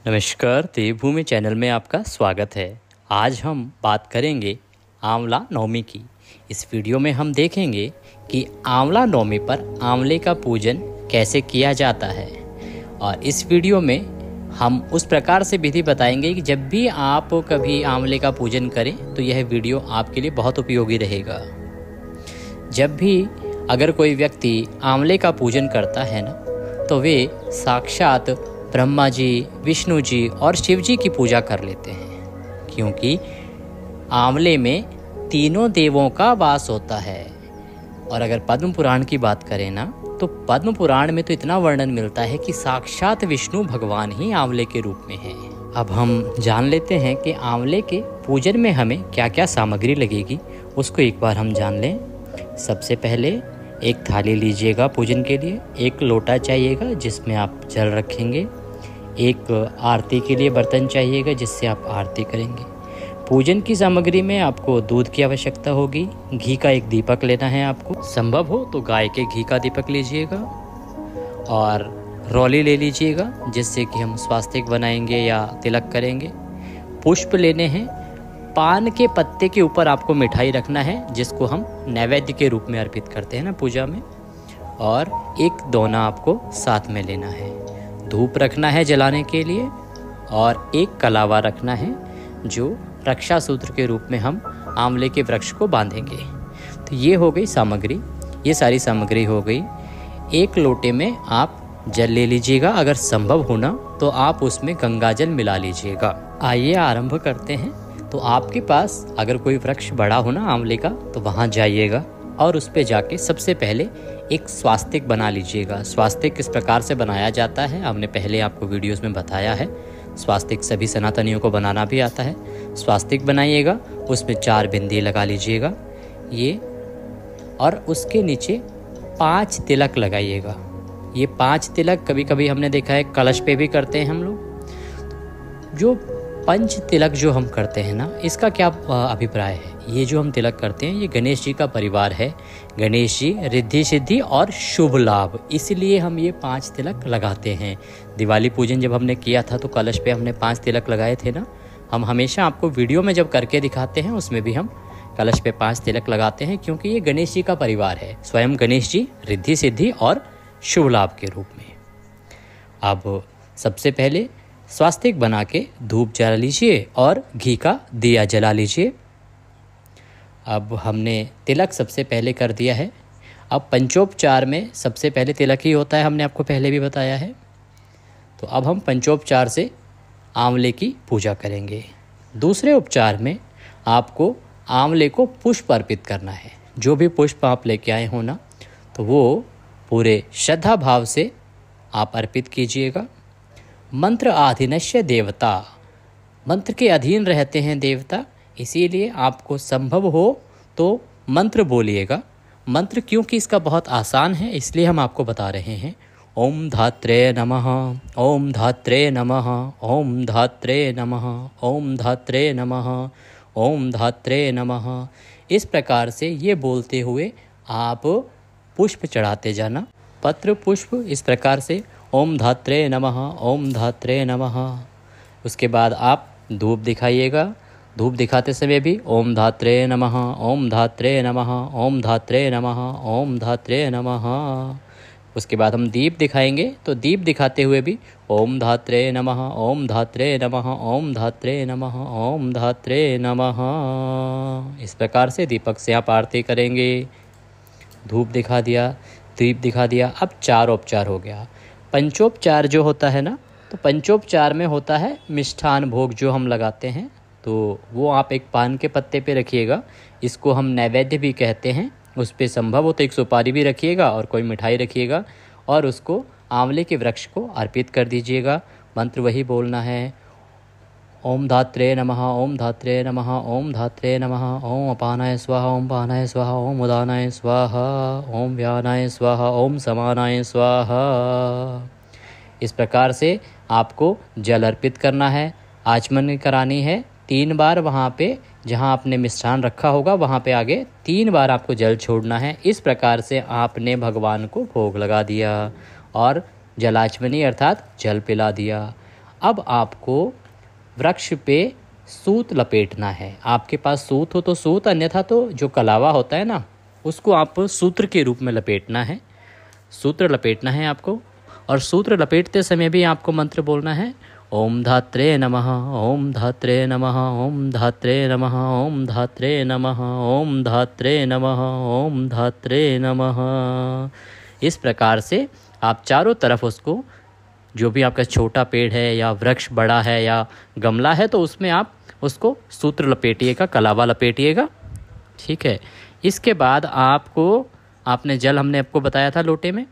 नमस्कार, देवभूमि चैनल में आपका स्वागत है। आज हम बात करेंगे आंवला नवमी की। इस वीडियो में हम देखेंगे कि आंवला नवमी पर आंवले का पूजन कैसे किया जाता है। और इस वीडियो में हम उस प्रकार से विधि बताएंगे कि जब भी आप कभी आंवले का पूजन करें तो यह वीडियो आपके लिए बहुत उपयोगी रहेगा। जब भी अगर कोई व्यक्ति आंवले का पूजन करता है ना, तो वे साक्षात ब्रह्मा जी, विष्णु जी और शिव जी की पूजा कर लेते हैं, क्योंकि आंवले में तीनों देवों का वास होता है। और अगर पद्म पुराण की बात करें ना, तो पद्म पुराण में तो इतना वर्णन मिलता है कि साक्षात विष्णु भगवान ही आंवले के रूप में है। अब हम जान लेते हैं कि आंवले के पूजन में हमें क्या क्या सामग्री लगेगी, उसको एक बार हम जान लें। सबसे पहले एक थाली लीजिएगा पूजन के लिए, एक लोटा चाहिएगा जिसमें आप जल रखेंगे, एक आरती के लिए बर्तन चाहिएगा जिससे आप आरती करेंगे। पूजन की सामग्री में आपको दूध की आवश्यकता होगी, घी का एक दीपक लेना है आपको, संभव हो तो गाय के घी का दीपक लीजिएगा, और रौली ले लीजिएगा जिससे कि हम स्वास्तिक बनाएंगे या तिलक करेंगे। पुष्प लेने हैं, पान के पत्ते के ऊपर आपको मिठाई रखना है जिसको हम नैवेद्य के रूप में अर्पित करते हैं ना पूजा में, और एक दोना आपको साथ में लेना है। धूप रखना है जलाने के लिए, और एक कलावा रखना है जो रक्षा सूत्र के रूप में हम आंवले के वृक्ष को बांधेंगे। तो ये हो गई सामग्री, ये सारी सामग्री हो गई। एक लोटे में आप जल ले लीजिएगा, अगर संभव हो ना तो आप उसमें गंगा जल मिला लीजिएगा। आइए आरंभ करते हैं। तो आपके पास अगर कोई वृक्ष बड़ा हो ना आंवले का, तो वहाँ जाइएगा और उस पे जाके सबसे पहले एक स्वास्तिक बना लीजिएगा। स्वास्तिक किस प्रकार से बनाया जाता है हमने पहले आपको वीडियोस में बताया है। स्वास्तिक सभी सनातनियों को बनाना भी आता है। स्वास्तिक बनाइएगा, उसमें 4 बिंदी लगा लीजिएगा ये, और उसके नीचे 5 तिलक लगाइएगा। ये 5 तिलक कभी कभी हमने देखा है कलश पे भी करते हैं हम लोग। जो पंच तिलक जो हम करते हैं ना, इसका क्या अभिप्राय है? ये जो हम तिलक करते हैं ये गणेश जी का परिवार है। गणेश जी रिद्धि सिद्धि और शुभ लाभ, इसलिए हम ये 5 तिलक लगाते हैं। दिवाली पूजन जब हमने किया था तो कलश पे हमने 5 तिलक लगाए थे ना। हम हमेशा आपको वीडियो में जब करके दिखाते हैं उसमें भी हम कलश पे 5 तिलक लगाते हैं, क्योंकि ये गणेश जी का परिवार है। स्वयं गणेश जी रिद्धि सिद्धि और शुभ लाभ के रूप में। अब सबसे पहले स्वास्तिक बना के धूप जला लीजिए और घी का दिया जला लीजिए। अब हमने तिलक सबसे पहले कर दिया है। अब पंचोपचार में सबसे पहले तिलक ही होता है, हमने आपको पहले भी बताया है। तो अब हम पंचोपचार से आंवले की पूजा करेंगे। दूसरे उपचार में आपको आंवले को पुष्प अर्पित करना है। जो भी पुष्प आप लेके आए हो ना, तो वो पूरे श्रद्धा भाव से आप अर्पित कीजिएगा। मंत्र आधीनस्य देवता, मंत्र के अधीन रहते हैं देवता, इसीलिए आपको संभव हो तो मंत्र बोलिएगा। मंत्र क्योंकि इसका बहुत आसान है इसलिए हम आपको बता रहे हैं। ओम धात्रे नमः, ओम धात्रे नमः, ओम धात्रे नमः, ओम धात्रे नमः, ओम धात्रे नमः। इस प्रकार से ये बोलते हुए आप पुष्प चढ़ाते जाना, पत्र पुष्प, इस प्रकार से ओम धात्रे नमः, ओम धात्रे नमः। उसके बाद आप धूप दिखाइएगा। धूप दिखाते समय भी ओम धात्रे नमः, ओम धात्रे नमः, ओम धात्रे नमः, ओम धात्रे नमः। उसके बाद हम दीप दिखाएंगे, तो दीप दिखाते हुए भी ओम धात्रे नमः, ओम धात्रे नमः, ओम धात्रे नमः, ओम धात्रे नमः। इस प्रकार से दीपक से आप आरती करेंगे। धूप दिखा दिया, दीप दिखा दिया। अब 4 उपचार हो गया। पंचोपचार जो होता है ना, तो पंचोपचार में होता है मिष्ठान भोग जो हम लगाते हैं, तो वो आप एक पान के पत्ते पे रखिएगा। इसको हम नैवेद्य भी कहते हैं। उस पे संभव हो तो एक सुपारी भी रखिएगा और कोई मिठाई रखिएगा, और उसको आंवले के वृक्ष को अर्पित कर दीजिएगा। मंत्र वही बोलना है, ओम धात्रे नमः, ओम धात्रे नमः, ओम धात्रे नमः, ओम अपानाय स्वाहा, ओम पानाय स्वाहा, ओम उदानाय स्वाहा, ओम व्यानाय स्वाहा, ओम समानाय स्वाहा। इस प्रकार से आपको जल अर्पित करना है, आचमन करानी है 3 बार। वहाँ पे जहाँ आपने मिष्ठान रखा होगा वहाँ पे आगे 3 बार आपको जल छोड़ना है। इस प्रकार से आपने भगवान को भोग लगा दिया और जलाचमनी अर्थात जल पिला दिया। अब आपको वृक्ष पे सूत लपेटना है। आपके पास सूत हो तो सूत, अन्यथा तो जो कलावा होता है ना, उसको आप सूत्र के रूप में लपेटना है। सूत्र लपेटना है आपको, और सूत्र लपेटते समय भी आपको मंत्र बोलना है, ओम धात्रे नमः, ओम धात्रे नमः, ओम धात्रे नमः, ओम धात्रे नमः, ओम धात्रे नमः, ओम धात्रे नमः। इस प्रकार से आप चारों तरफ उसको, जो भी आपका छोटा पेड़ है या वृक्ष बड़ा है या गमला है, तो उसमें आप उसको सूत्र लपेटिएगा, कलावा लपेटिएगा। ठीक है। इसके बाद आपको, आपने जल हमने आपको बताया था लोटे में,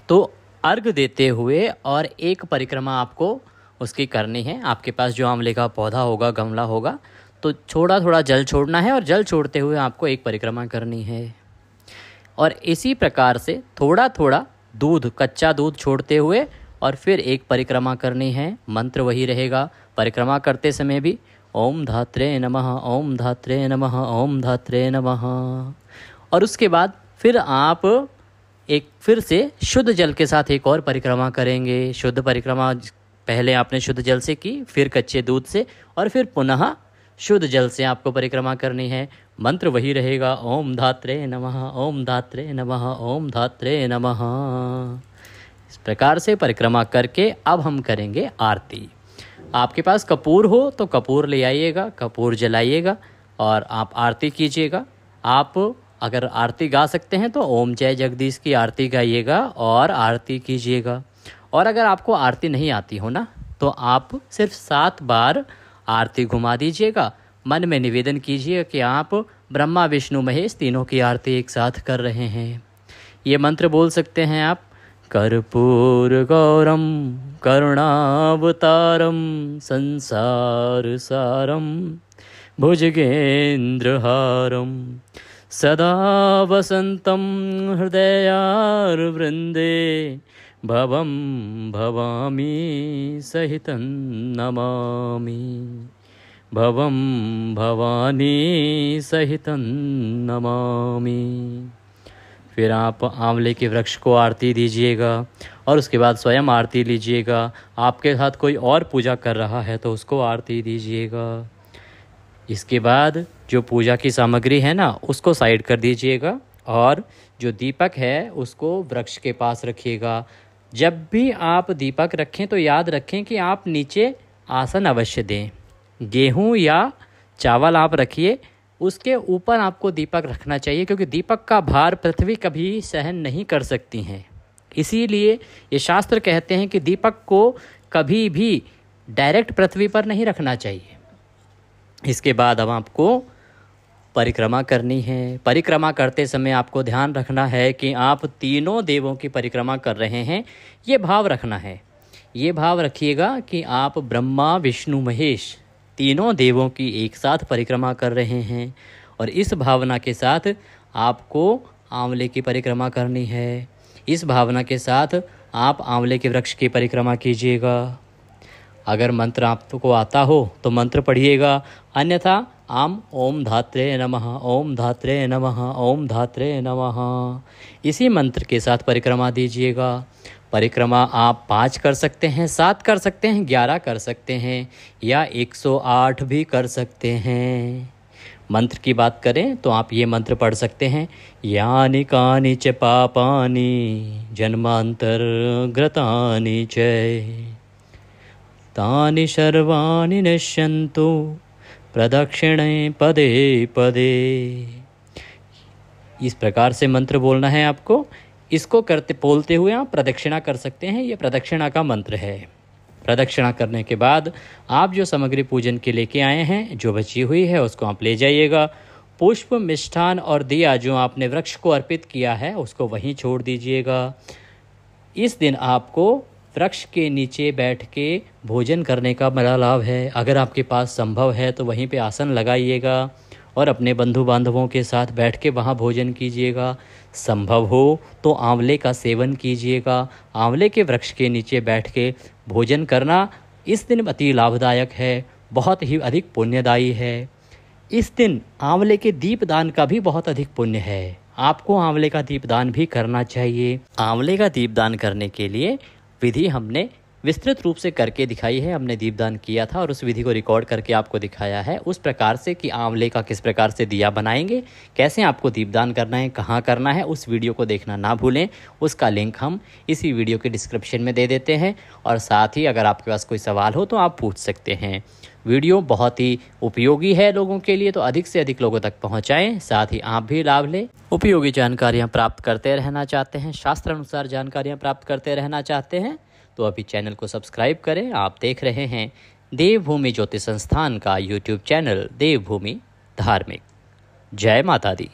तो अर्घ देते हुए और एक परिक्रमा आपको उसकी करनी है। आपके पास जो आंवले का पौधा होगा, गमला होगा, तो थोड़ा थोड़ा जल छोड़ना है और जल छोड़ते हुए आपको एक परिक्रमा करनी है। और इसी प्रकार से थोड़ा थोड़ा दूध, कच्चा दूध छोड़ते हुए और फिर एक परिक्रमा करनी है। मंत्र वही रहेगा परिक्रमा करते समय भी, ओम धात्रे नमः, ओम धात्रे नमः, ओम धात्रे नमः। और उसके बाद फिर आप एक फिर से शुद्ध जल के साथ एक और परिक्रमा करेंगे। शुद्ध परिक्रमा पहले आपने शुद्ध जल से की, फिर कच्चे दूध से, और फिर पुनः शुद्ध जल से आपको परिक्रमा करनी है। मंत्र वही रहेगा, ओम धात्रे नमः, ओम धात्रे नमः, ओम धात्रे नमः। इस प्रकार से परिक्रमा करके अब हम करेंगे आरती। आपके पास कपूर हो तो कपूर ले आइएगा, कपूर जलाइएगा और आप आरती कीजिएगा। आप अगर आरती गा सकते हैं तो ओम जय जगदीश की आरती गाइएगा और आरती कीजिएगा। और अगर आपको आरती नहीं आती हो ना, तो आप सिर्फ 7 बार आरती घुमा दीजिएगा। मन में निवेदन कीजिए कि आप ब्रह्मा विष्णु महेश तीनों की आरती एक साथ कर रहे हैं। ये मंत्र बोल सकते हैं आप, कर्पूर गौरम करुणावतारम संसार सारम भुजगेन्द्रहारम सदा वसंतम हृदयारवृंदे भवं भवामी सहितं नमामि, भवं भवानी सहितं नमामि। फिर आप आंवले के वृक्ष को आरती दीजिएगा और उसके बाद स्वयं आरती लीजिएगा। आपके साथ कोई और पूजा कर रहा है तो उसको आरती दीजिएगा। इसके बाद जो पूजा की सामग्री है ना, उसको साइड कर दीजिएगा और जो दीपक है उसको वृक्ष के पास रखिएगा। जब भी आप दीपक रखें तो याद रखें कि आप नीचे आसन अवश्य दें। गेहूं या चावल आप रखिए, उसके ऊपर आपको दीपक रखना चाहिए, क्योंकि दीपक का भार पृथ्वी कभी सहन नहीं कर सकती हैं। इसीलिए ये शास्त्र कहते हैं कि दीपक को कभी भी डायरेक्ट पृथ्वी पर नहीं रखना चाहिए। इसके बाद अब आपको परिक्रमा करनी है। परिक्रमा करते समय आपको ध्यान रखना है कि आप तीनों देवों की परिक्रमा कर रहे हैं। ये भाव रखना है, ये भाव रखिएगा कि आप ब्रह्मा विष्णु महेश तीनों देवों की एक साथ परिक्रमा कर रहे हैं। और इस भावना के साथ आपको आंवले की परिक्रमा करनी है। इस भावना के साथ आप आंवले के वृक्ष की परिक्रमा कीजिएगा। अगर मंत्र आपको आता हो तो मंत्र पढ़िएगा, अन्यथा आम ओम धात्रे नमः, ओम धात्रे नमः, ओम धात्रे नमः, इसी मंत्र के साथ परिक्रमा दीजिएगा। परिक्रमा आप 5 कर सकते हैं, 7 कर सकते हैं, 11 कर सकते हैं या 108 भी कर सकते हैं। मंत्र की बात करें तो आप ये मंत्र पढ़ सकते हैं, यानि कानि च पापानि जन्मांतर्गतानि च तानि सर्वाणि नश्यन्तु प्रदक्षिणे पदे पदे। इस प्रकार से मंत्र बोलना है आपको। इसको बोलते हुए आप प्रदक्षिणा कर सकते हैं। ये प्रदक्षिणा का मंत्र है। प्रदक्षिणा करने के बाद आप जो सामग्री पूजन के लेके आए हैं, जो बची हुई है, उसको आप ले जाइएगा। पुष्प, मिष्ठान और दिया जो आपने वृक्ष को अर्पित किया है उसको वहीं छोड़ दीजिएगा। इस दिन आपको वृक्ष के नीचे बैठ के भोजन करने का बड़ा लाभ है। अगर आपके पास संभव है तो वहीं पे आसन लगाइएगा और अपने बंधु बांधवों के साथ बैठ के वहाँ भोजन कीजिएगा। संभव हो तो आंवले का सेवन कीजिएगा। आंवले के वृक्ष के नीचे बैठ के भोजन करना इस दिन अति लाभदायक है, बहुत ही अधिक पुण्यदायी है। इस दिन आंवले के दीपदान का भी बहुत अधिक पुण्य है। आपको आंवले का दीपदान भी करना चाहिए। आंवले का दीपदान करने के लिए विधि हमने विस्तृत रूप से करके दिखाई है। हमने दीपदान किया था और उस विधि को रिकॉर्ड करके आपको दिखाया है उस प्रकार से कि आंवले का किस प्रकार से दिया बनाएंगे, कैसे आपको दीपदान करना है, कहाँ करना है, उस वीडियो को देखना ना भूलें। उसका लिंक हम इसी वीडियो के डिस्क्रिप्शन में दे देते हैं और साथ ही अगर आपके पास कोई सवाल हो तो आप पूछ सकते हैं। वीडियो बहुत ही उपयोगी है लोगों के लिए, तो अधिक से अधिक लोगों तक पहुंचाएं। साथ ही आप भी लाभ लें। उपयोगी जानकारियां प्राप्त करते रहना चाहते हैं, शास्त्र अनुसार जानकारियां प्राप्त करते रहना चाहते हैं तो अभी चैनल को सब्सक्राइब करें। आप देख रहे हैं देवभूमि ज्योतिष संस्थान का यूट्यूब चैनल देवभूमि धार्मिक। जय माता दी।